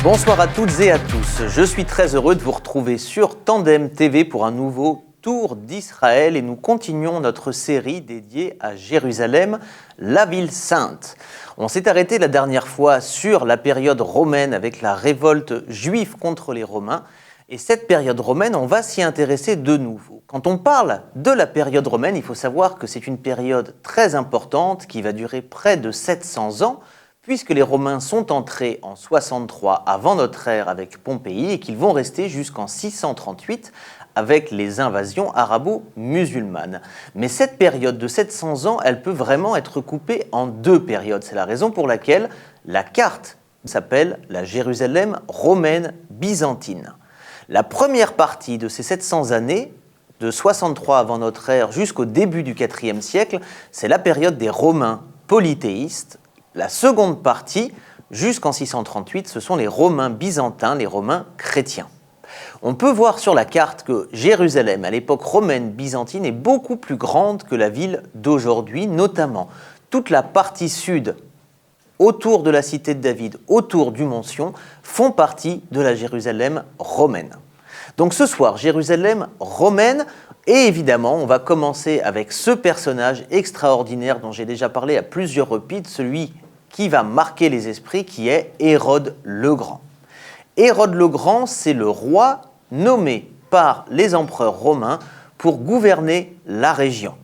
Bonsoir à toutes et à tous. Je suis très heureux de vous retrouver sur Tandem TV pour un nouveau tour d'Israël et nous continuons notre série dédiée à Jérusalem, la ville sainte. On s'est arrêté la dernière fois sur la période romaine avec la révolte juive contre les Romains. Et cette période romaine, on va s'y intéresser de nouveau. Quand on parle de la période romaine, il faut savoir que c'est une période très importante qui va durer près de 700 ans, puisque les Romains sont entrés en 63 avant notre ère avec Pompéi et qu'ils vont rester jusqu'en 638 avec les invasions arabo-musulmanes. Mais cette période de 700 ans, elle peut vraiment être coupée en deux périodes. C'est la raison pour laquelle la carte s'appelle la Jérusalem romaine byzantine. La première partie de ces 700 années, de 63 avant notre ère jusqu'au début du IVe siècle, c'est la période des Romains polythéistes. La seconde partie, jusqu'en 638, ce sont les Romains byzantins, les Romains chrétiens. On peut voir sur la carte que Jérusalem, à l'époque romaine byzantine, est beaucoup plus grande que la ville d'aujourd'hui, notamment toute la partie sud, autour de la cité de David, autour du mont Sion, font partie de la Jérusalem romaine. Donc ce soir, Jérusalem romaine, et évidemment, on va commencer avec ce personnage extraordinaire dont j'ai déjà parlé à plusieurs reprises, celui qui va marquer les esprits, qui est Hérode le Grand. Hérode le Grand, c'est le roi nommé par les empereurs romains pour gouverner la région.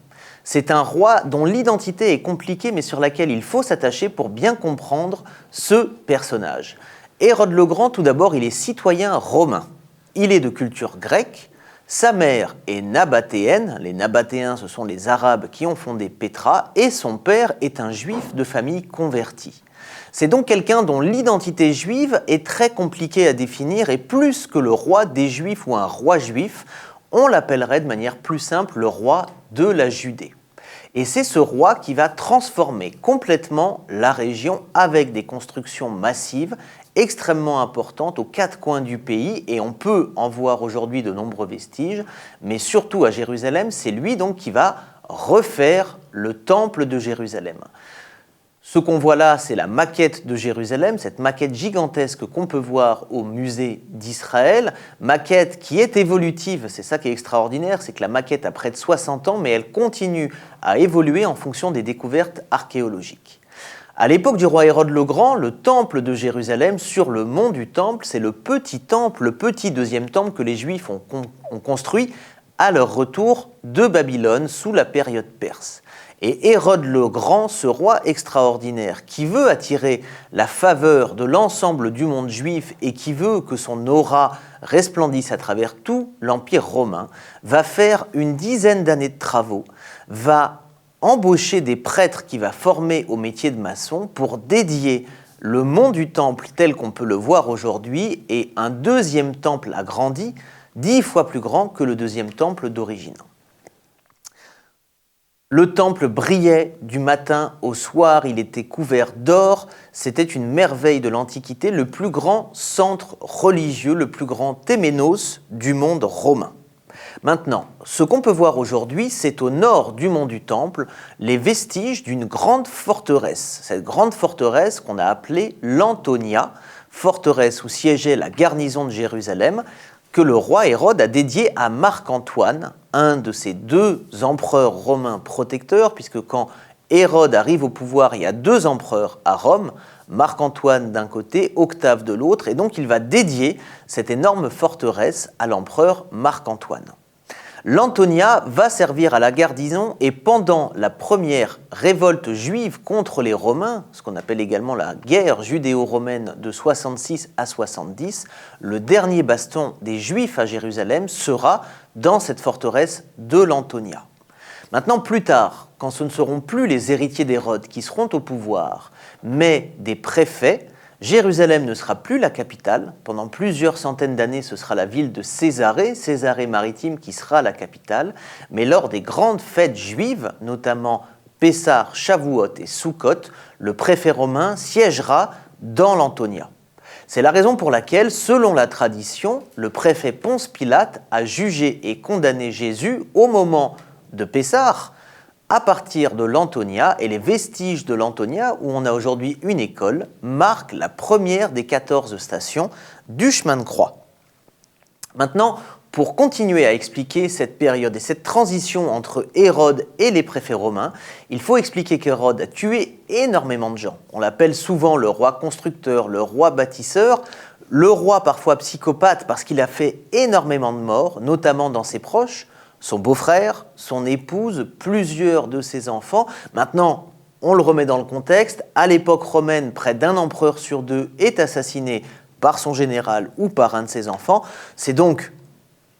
C'est un roi dont l'identité est compliquée, mais sur laquelle il faut s'attacher pour bien comprendre ce personnage. Hérode le Grand, tout d'abord, il est citoyen romain. Il est de culture grecque. Sa mère est nabatéenne. Les nabatéens, ce sont les Arabes qui ont fondé Pétra. Et son père est un juif de famille convertie. C'est donc quelqu'un dont l'identité juive est très compliquée à définir. Et plus que le roi des Juifs ou un roi juif, on l'appellerait de manière plus simple le roi de la Judée. Et c'est ce roi qui va transformer complètement la région avec des constructions massives extrêmement importantes aux quatre coins du pays, et on peut en voir aujourd'hui de nombreux vestiges, mais surtout à Jérusalem, c'est lui donc qui va refaire le temple de Jérusalem. Ce qu'on voit là, c'est la maquette de Jérusalem, cette maquette gigantesque qu'on peut voir au musée d'Israël, maquette qui est évolutive, c'est ça qui est extraordinaire, c'est que la maquette a près de 60 ans, mais elle continue à évoluer en fonction des découvertes archéologiques. À l'époque du roi Hérode le Grand, le temple de Jérusalem, sur le mont du temple, c'est le petit temple, le petit deuxième temple que les Juifs ont construit à leur retour de Babylone sous la période perse. Et Hérode le Grand, ce roi extraordinaire, qui veut attirer la faveur de l'ensemble du monde juif et qui veut que son aura resplendisse à travers tout l'Empire romain, va faire une dizaine d'années de travaux, va embaucher des prêtres qu'il va former au métier de maçon pour dédier le mont du temple tel qu'on peut le voir aujourd'hui et un deuxième temple agrandi, 10 fois plus grand que le deuxième temple d'origine. Le temple brillait du matin au soir, il était couvert d'or, c'était une merveille de l'Antiquité, le plus grand centre religieux, le plus grand téménos du monde romain. Maintenant, ce qu'on peut voir aujourd'hui, c'est au nord du mont du Temple, les vestiges d'une grande forteresse. Cette grande forteresse qu'on a appelée l'Antonia, forteresse où siégeait la garnison de Jérusalem, que le roi Hérode a dédié à Marc-Antoine, un de ses deux empereurs romains protecteurs, puisque quand Hérode arrive au pouvoir, il y a deux empereurs à Rome, Marc-Antoine d'un côté, Octave de l'autre, et donc il va dédier cette énorme forteresse à l'empereur Marc-Antoine. L'Antonia va servir à la garnison et pendant la première révolte juive contre les Romains, ce qu'on appelle également la guerre judéo-romaine de 66 à 70, le dernier bastion des Juifs à Jérusalem sera dans cette forteresse de l'Antonia. Maintenant, plus tard, quand ce ne seront plus les héritiers d'Hérode qui seront au pouvoir, mais des préfets, Jérusalem ne sera plus la capitale. Pendant plusieurs centaines d'années, ce sera la ville de Césarée, Césarée-Maritime, qui sera la capitale. Mais lors des grandes fêtes juives, notamment Pessah, Shavuot et Sukkot, le préfet romain siégera dans l'Antonia. C'est la raison pour laquelle, selon la tradition, le préfet Ponce Pilate a jugé et condamné Jésus au moment de Pessah, à partir de l'Antonia, et les vestiges de l'Antonia, où on a aujourd'hui une école, marquent la première des 14 stations du chemin de croix. Maintenant, pour continuer à expliquer cette période et cette transition entre Hérode et les préfets romains, il faut expliquer qu'Hérode a tué énormément de gens. On l'appelle souvent le roi constructeur, le roi bâtisseur, le roi parfois psychopathe parce qu'il a fait énormément de morts, notamment dans ses proches, son beau-frère, son épouse, plusieurs de ses enfants. Maintenant, on le remet dans le contexte. À l'époque romaine, près d'un empereur sur deux est assassiné par son général ou par un de ses enfants. C'est donc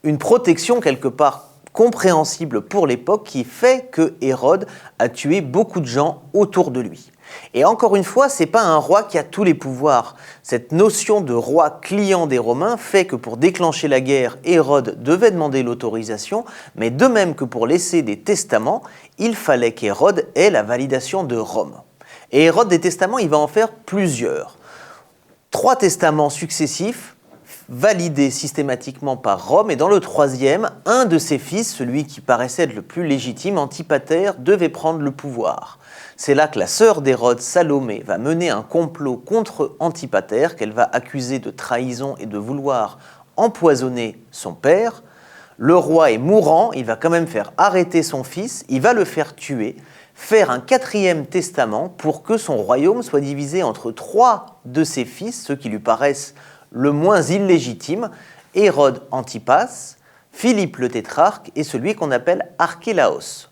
une protection quelque part compréhensible pour l'époque qui fait que Hérode a tué beaucoup de gens autour de lui. Et encore une fois, ce n'est pas un roi qui a tous les pouvoirs. Cette notion de roi client des Romains fait que pour déclencher la guerre, Hérode devait demander l'autorisation, mais de même que pour laisser des testaments, il fallait qu'Hérode ait la validation de Rome. Et Hérode, des testaments, il va en faire plusieurs. 3 testaments successifs, validé systématiquement par Rome, et dans le 3e, un de ses fils, celui qui paraissait être le plus légitime, Antipater, devait prendre le pouvoir. C'est là que la sœur d'Hérode, Salomé, va mener un complot contre Antipater, qu'elle va accuser de trahison et de vouloir empoisonner son père. Le roi est mourant, il va quand même faire arrêter son fils, il va le faire tuer, faire un 4e testament pour que son royaume soit divisé entre 3 de ses fils, ceux qui lui paraissent le moins illégitime, Hérode Antipas, Philippe le tétrarque et celui qu'on appelle Archélaos.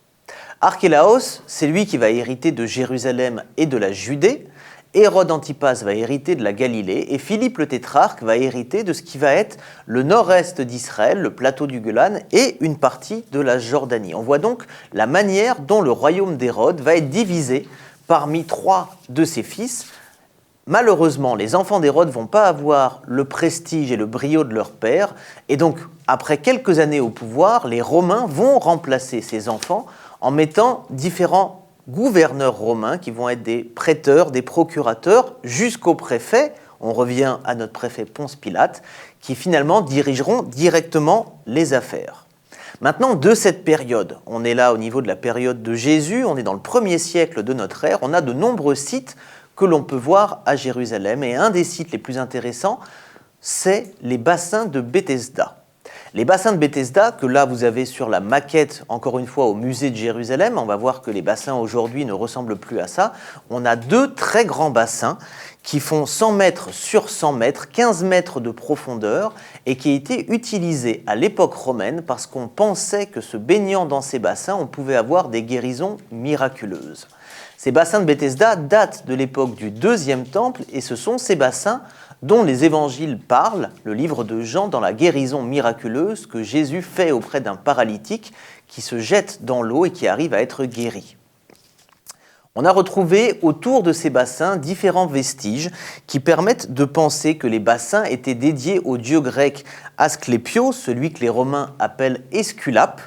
Archélaos, c'est lui qui va hériter de Jérusalem et de la Judée, Hérode Antipas va hériter de la Galilée et Philippe le tétrarque va hériter de ce qui va être le nord-est d'Israël, le plateau du Golan et une partie de la Jordanie. On voit donc la manière dont le royaume d'Hérode va être divisé parmi 3 de ses fils. Malheureusement, les enfants d'Hérode ne vont pas avoir le prestige et le brio de leur père, et donc, après quelques années au pouvoir, les Romains vont remplacer ces enfants en mettant différents gouverneurs romains qui vont être des préteurs, des procurateurs, jusqu'au préfet, on revient à notre préfet Ponce Pilate, qui finalement dirigeront directement les affaires. Maintenant, de cette période, on est là au niveau de la période de Jésus, on est dans le 1er siècle de notre ère, on a de nombreux sites que l'on peut voir à Jérusalem. Et un des sites les plus intéressants, c'est les bassins de Bethesda. Les bassins de Bethesda, que là vous avez sur la maquette, encore une fois au musée de Jérusalem, on va voir que les bassins aujourd'hui ne ressemblent plus à ça. On a 2 très grands bassins qui font 100 mètres sur 100 mètres, 15 mètres de profondeur, et qui étaient utilisés à l'époque romaine parce qu'on pensait que se baignant dans ces bassins, on pouvait avoir des guérisons miraculeuses. Ces bassins de Bethesda datent de l'époque du 2e temple et ce sont ces bassins dont les évangiles parlent, le livre de Jean dans la guérison miraculeuse que Jésus fait auprès d'un paralytique qui se jette dans l'eau et qui arrive à être guéri. On a retrouvé autour de ces bassins différents vestiges qui permettent de penser que les bassins étaient dédiés au dieu grec Asclépios, celui que les Romains appellent Esculape.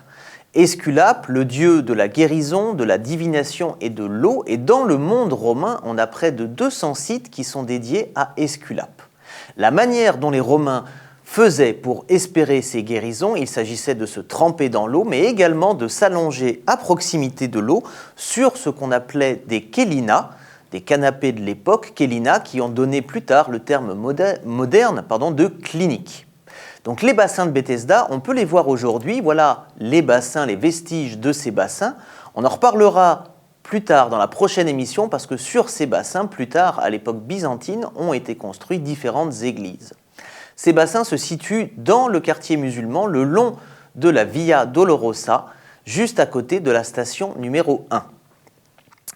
Esculape, le dieu de la guérison, de la divination et de l'eau, et dans le monde romain, on a près de 200 sites qui sont dédiés à Esculape. La manière dont les Romains faisaient pour espérer ces guérisons, il s'agissait de se tremper dans l'eau, mais également de s'allonger à proximité de l'eau sur ce qu'on appelait des kélinas, des canapés de l'époque, kélinas, qui ont donné plus tard le terme moderne de clinique. Donc les bassins de Bethesda, on peut les voir aujourd'hui. Voilà les bassins, les vestiges de ces bassins. On en reparlera plus tard dans la prochaine émission parce que sur ces bassins, plus tard, à l'époque byzantine, ont été construites différentes églises. Ces bassins se situent dans le quartier musulman, le long de la Via Dolorosa, juste à côté de la station numéro 1.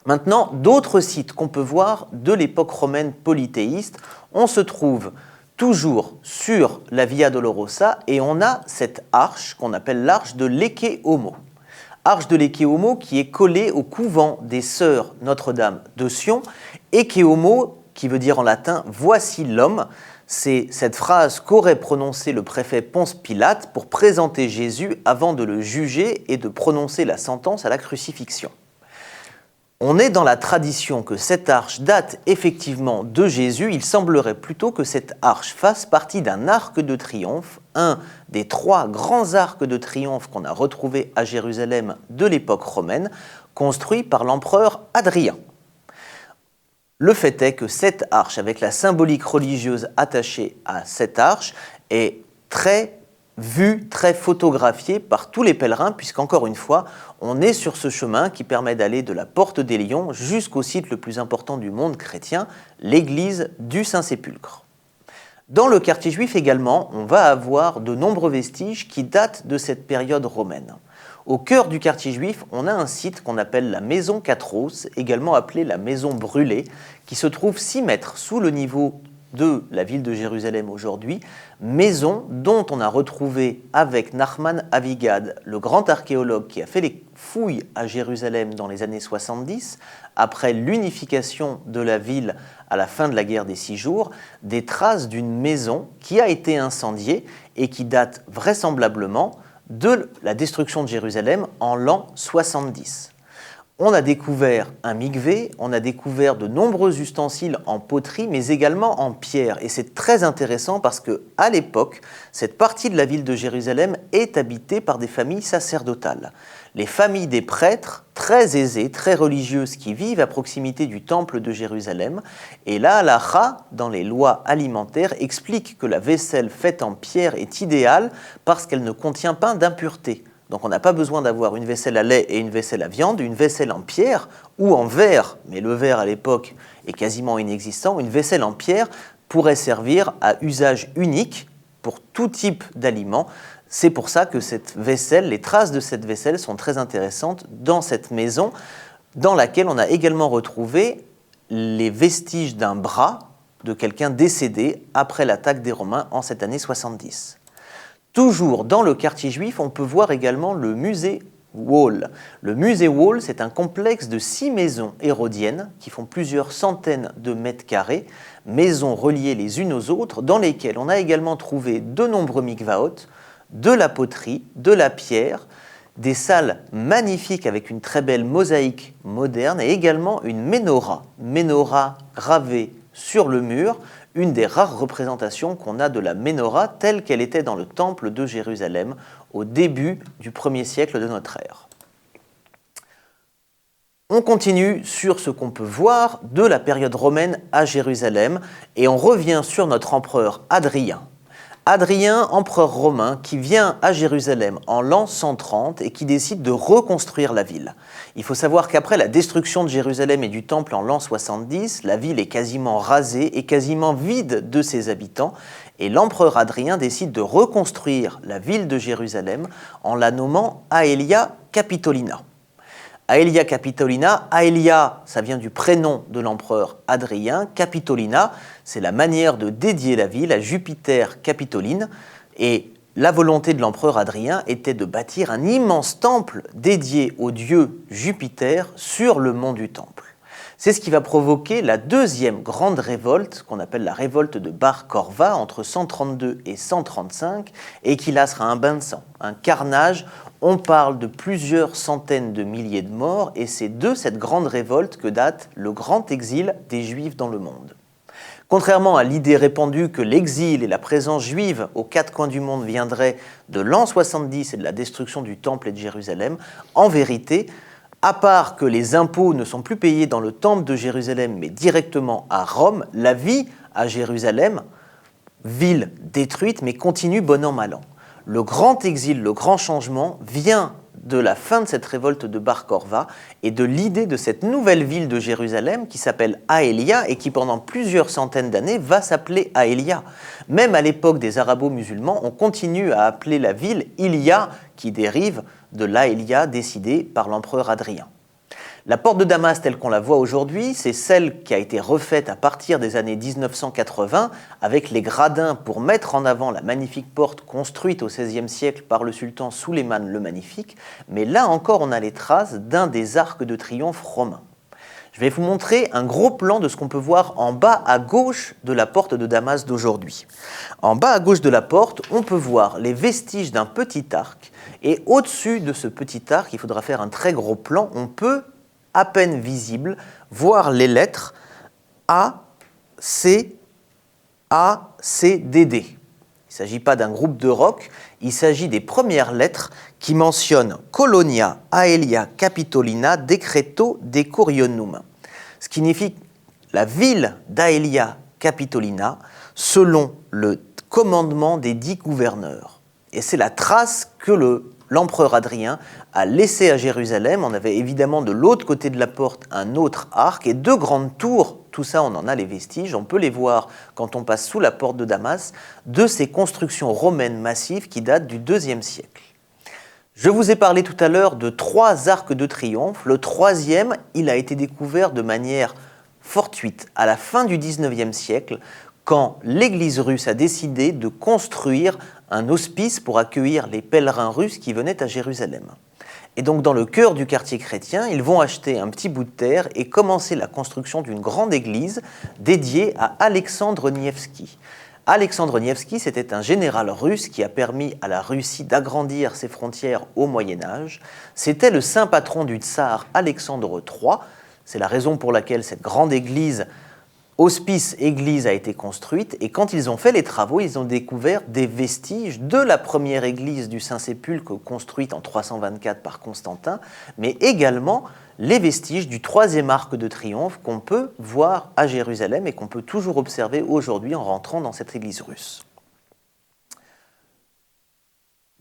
Maintenant, d'autres sites qu'on peut voir de l'époque romaine polythéiste, on se trouve toujours sur la Via Dolorosa, et on a cette arche qu'on appelle l'arche de l'Ecce Homo. Arche de l'Ecce Homo qui est collée au couvent des sœurs Notre-Dame de Sion. Ecce Homo, qui veut dire en latin « voici l'homme », c'est cette phrase qu'aurait prononcée le préfet Ponce Pilate pour présenter Jésus avant de le juger et de prononcer la sentence à la crucifixion. On est dans la tradition que cette arche date effectivement de Jésus. Il semblerait plutôt que cette arche fasse partie d'un arc de triomphe, un des 3 grands arcs de triomphe qu'on a retrouvés à Jérusalem de l'époque romaine, construit par l'empereur Hadrien. Le fait est que cette arche, avec la symbolique religieuse attachée à cette arche, est très vue, très photographiée par tous les pèlerins, puisqu'encore une fois, on est sur ce chemin qui permet d'aller de la Porte des Lions jusqu'au site le plus important du monde chrétien, l'église du Saint-Sépulcre. Dans le quartier juif également, on va avoir de nombreux vestiges qui datent de cette période romaine. Au cœur du quartier juif, on a un site qu'on appelle la maison Catros, également appelée la maison brûlée, qui se trouve 6 mètres sous le niveau de la ville de Jérusalem aujourd'hui, maison dont on a retrouvé avec Nachman Avigad, le grand archéologue qui a fait les fouilles à Jérusalem dans les années 70, après l'unification de la ville à la fin de la guerre des 6 jours, des traces d'une maison qui a été incendiée et qui date vraisemblablement de la destruction de Jérusalem en l'an 70. On a découvert un mikvé, on a découvert de nombreux ustensiles en poterie, mais également en pierre. Et c'est très intéressant parce qu'à l'époque, cette partie de la ville de Jérusalem est habitée par des familles sacerdotales. Les familles des prêtres, très aisées, très religieuses, qui vivent à proximité du temple de Jérusalem. Et la halakha, dans les lois alimentaires, explique que la vaisselle faite en pierre est idéale parce qu'elle ne contient pas d'impuretés. Donc on n'a pas besoin d'avoir une vaisselle à lait et une vaisselle à viande, une vaisselle en pierre ou en verre, mais le verre à l'époque est quasiment inexistant. Une vaisselle en pierre pourrait servir à usage unique pour tout type d'aliments. C'est pour ça que cette vaisselle, les traces de cette vaisselle sont très intéressantes dans cette maison, dans laquelle on a également retrouvé les vestiges d'un bras de quelqu'un décédé après l'attaque des Romains en cette année 70. Toujours dans le quartier juif, on peut voir également le musée Wall. Le musée Wall, c'est un complexe de 6 maisons hérodiennes qui font plusieurs centaines de mètres carrés, maisons reliées les unes aux autres, dans lesquelles on a également trouvé de nombreux mikvaot, de la poterie, de la pierre, des salles magnifiques avec une très belle mosaïque moderne et également une menorah gravée sur le mur, une des rares représentations qu'on a de la menorah telle qu'elle était dans le temple de Jérusalem au début du 1er siècle de notre ère. On continue sur ce qu'on peut voir de la période romaine à Jérusalem et on revient sur notre empereur Hadrien. Hadrien, empereur romain, qui vient à Jérusalem en l'an 130 et qui décide de reconstruire la ville. Il faut savoir qu'après la destruction de Jérusalem et du temple en l'an 70, la ville est quasiment rasée et quasiment vide de ses habitants. Et l'empereur Hadrien décide de reconstruire la ville de Jérusalem en la nommant Aelia Capitolina. Aelia Capitolina, Aelia, ça vient du prénom de l'empereur Hadrien, Capitolina, c'est la manière de dédier la ville à Jupiter Capitoline, et la volonté de l'empereur Hadrien était de bâtir un immense temple dédié au dieu Jupiter sur le mont du Temple. C'est ce qui va provoquer la deuxième grande révolte, qu'on appelle la révolte de Bar Korva, entre 132 et 135, et qui là sera un bain de sang, un carnage. On parle de plusieurs centaines de milliers de morts, et c'est de cette grande révolte que date le grand exil des Juifs dans le monde. Contrairement à l'idée répandue que l'exil et la présence juive aux 4 coins du monde viendraient de l'an 70 et de la destruction du Temple et de Jérusalem, en vérité, à part que les impôts ne sont plus payés dans le temple de Jérusalem, mais directement à Rome, la vie à Jérusalem, ville détruite, mais continue bon an mal an. Le grand exil, le grand changement vient de la fin de cette révolte de Bar Korva et de l'idée de cette nouvelle ville de Jérusalem qui s'appelle Aelia et qui pendant plusieurs centaines d'années va s'appeler Aelia. Même à l'époque des arabo-musulmans, on continue à appeler la ville Ilia qui dérive de l'Aelia décidée par l'empereur Hadrien. La porte de Damas telle qu'on la voit aujourd'hui, c'est celle qui a été refaite à partir des années 1980 avec les gradins pour mettre en avant la magnifique porte construite au XVIe siècle par le sultan Sulayman le Magnifique. Mais là encore, on a les traces d'un des arcs de triomphe romains. Je vais vous montrer un gros plan de ce qu'on peut voir en bas à gauche de la porte de Damas d'aujourd'hui. En bas à gauche de la porte, on peut voir les vestiges d'un petit arc. Et au-dessus de ce petit arc, il faudra faire un très gros plan, on peut à peine visibles, voire les lettres A, C, A, C, D, D. Il ne s'agit pas d'un groupe de rock, il s'agit des premières lettres qui mentionnent Colonia Aelia Capitolina Decreto Decurionum, ce qui signifie la ville d'Aelia Capitolina selon le commandement des 10 gouverneurs. Et c'est la trace que l'empereur Adrien a laissée à Jérusalem. On avait évidemment de l'autre côté de la porte un autre arc et 2 grandes tours. Tout ça, on en a les vestiges. On peut les voir quand on passe sous la porte de Damas, de ces constructions romaines massives qui datent du IIe siècle. Je vous ai parlé tout à l'heure de 3 arcs de triomphe. Le 3e, il a été découvert de manière fortuite à la fin du XIXe siècle, quand l'Église russe a décidé de construire un hospice pour accueillir les pèlerins russes qui venaient à Jérusalem. Et donc dans le cœur du quartier chrétien, ils vont acheter un petit bout de terre et commencer la construction d'une grande église dédiée à Alexandre Nevski. Alexandre Nevski, c'était un général russe qui a permis à la Russie d'agrandir ses frontières au Moyen-Âge. C'était le saint patron du tsar Alexandre III. C'est la raison pour laquelle cette grande église, hospice-église, a été construite. Et quand ils ont fait les travaux, ils ont découvert des vestiges de la première église du Saint-Sépulcre construite en 324 par Constantin, mais également les vestiges du 3e arc de triomphe qu'on peut voir à Jérusalem et qu'on peut toujours observer aujourd'hui en rentrant dans cette église russe.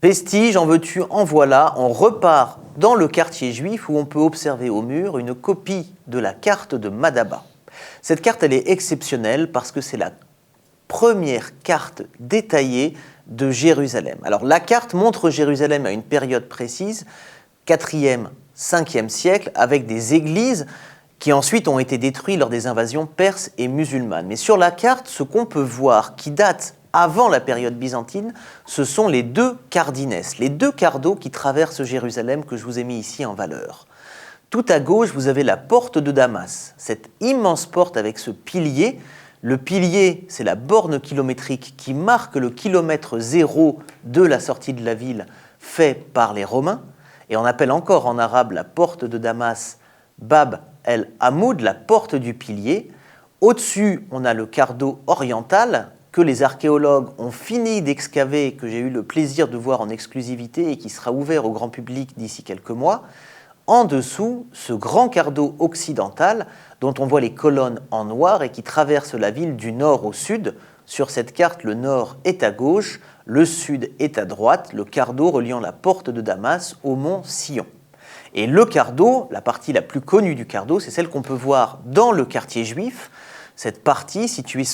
Vestiges, en veux-tu, en voilà, on repart dans le quartier juif où on peut observer au mur une copie de la carte de Madaba. Cette carte, elle est exceptionnelle parce que c'est la première carte détaillée de Jérusalem. Alors la carte montre Jérusalem à une période précise, 4e, 5e siècle, avec des églises qui ensuite ont été détruites lors des invasions perses et musulmanes. Mais sur la carte, ce qu'on peut voir qui date avant la période byzantine, ce sont les 2 cardines, les 2 cardos qui traversent Jérusalem que je vous ai mis ici en valeur. Tout à gauche, vous avez la porte de Damas, cette immense porte avec ce pilier. Le pilier, c'est la borne kilométrique qui marque le kilomètre zéro de la sortie de la ville fait par les Romains. Et on appelle encore en arabe la porte de Damas Bab el-Hamoud, la porte du pilier. Au-dessus, on a le cardo oriental que les archéologues ont fini d'excaver, que j'ai eu le plaisir de voir en exclusivité et qui sera ouvert au grand public d'ici quelques mois. En dessous, ce grand cardo occidental dont on voit les colonnes en noir et qui traverse la ville du nord au sud. Sur cette carte, le nord est à gauche, le sud est à droite, le cardo reliant la porte de Damas au mont Sion. Et le cardo, la partie la plus connue du cardo, c'est celle qu'on peut voir dans le quartier juif, cette partie située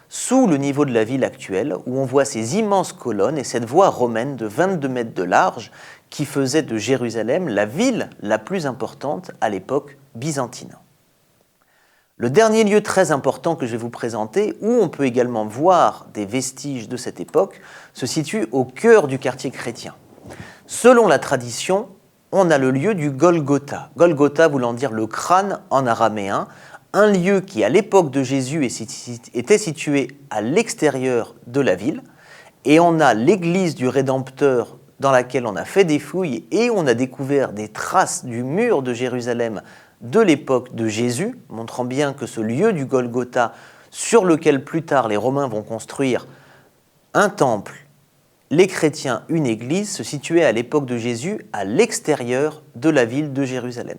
sous le niveau de la ville actuelle, où on voit ces immenses colonnes et cette voie romaine de 22 mètres de large qui faisait de Jérusalem la ville la plus importante à l'époque byzantine. Le dernier lieu très important que je vais vous présenter, où on peut également voir des vestiges de cette époque, se situe au cœur du quartier chrétien. Selon la tradition, on a le lieu du Golgotha. Golgotha voulant dire le crâne en araméen, un lieu qui, à l'époque de Jésus, était situé à l'extérieur de la ville. Et on a l'église du Rédempteur dans laquelle on a fait des fouilles et on a découvert des traces du mur de Jérusalem de l'époque de Jésus, montrant bien que ce lieu du Golgotha, sur lequel plus tard les Romains vont construire un temple, les chrétiens une église, se situait à l'époque de Jésus à l'extérieur de la ville de Jérusalem.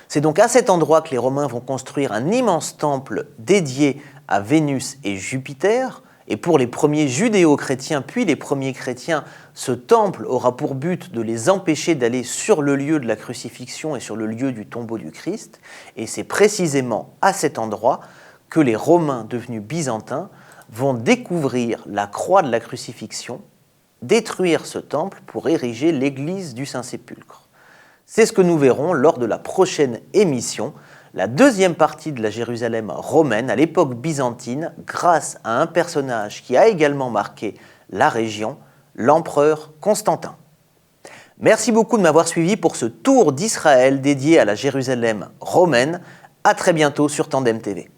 C'est donc à cet endroit que les Romains vont construire un immense temple dédié à Vénus et Jupiter. Et pour les premiers judéo-chrétiens, puis les premiers chrétiens, ce temple aura pour but de les empêcher d'aller sur le lieu de la crucifixion et sur le lieu du tombeau du Christ. Et c'est précisément à cet endroit que les Romains devenus byzantins vont découvrir la croix de la crucifixion, détruire ce temple pour ériger l'église du Saint-Sépulcre. C'est ce que nous verrons lors de la prochaine émission, la deuxième partie de la Jérusalem romaine à l'époque byzantine, grâce à un personnage qui a également marqué la région, l'empereur Constantin. Merci beaucoup de m'avoir suivi pour ce tour d'Israël dédié à la Jérusalem romaine. À très bientôt sur Tandem TV.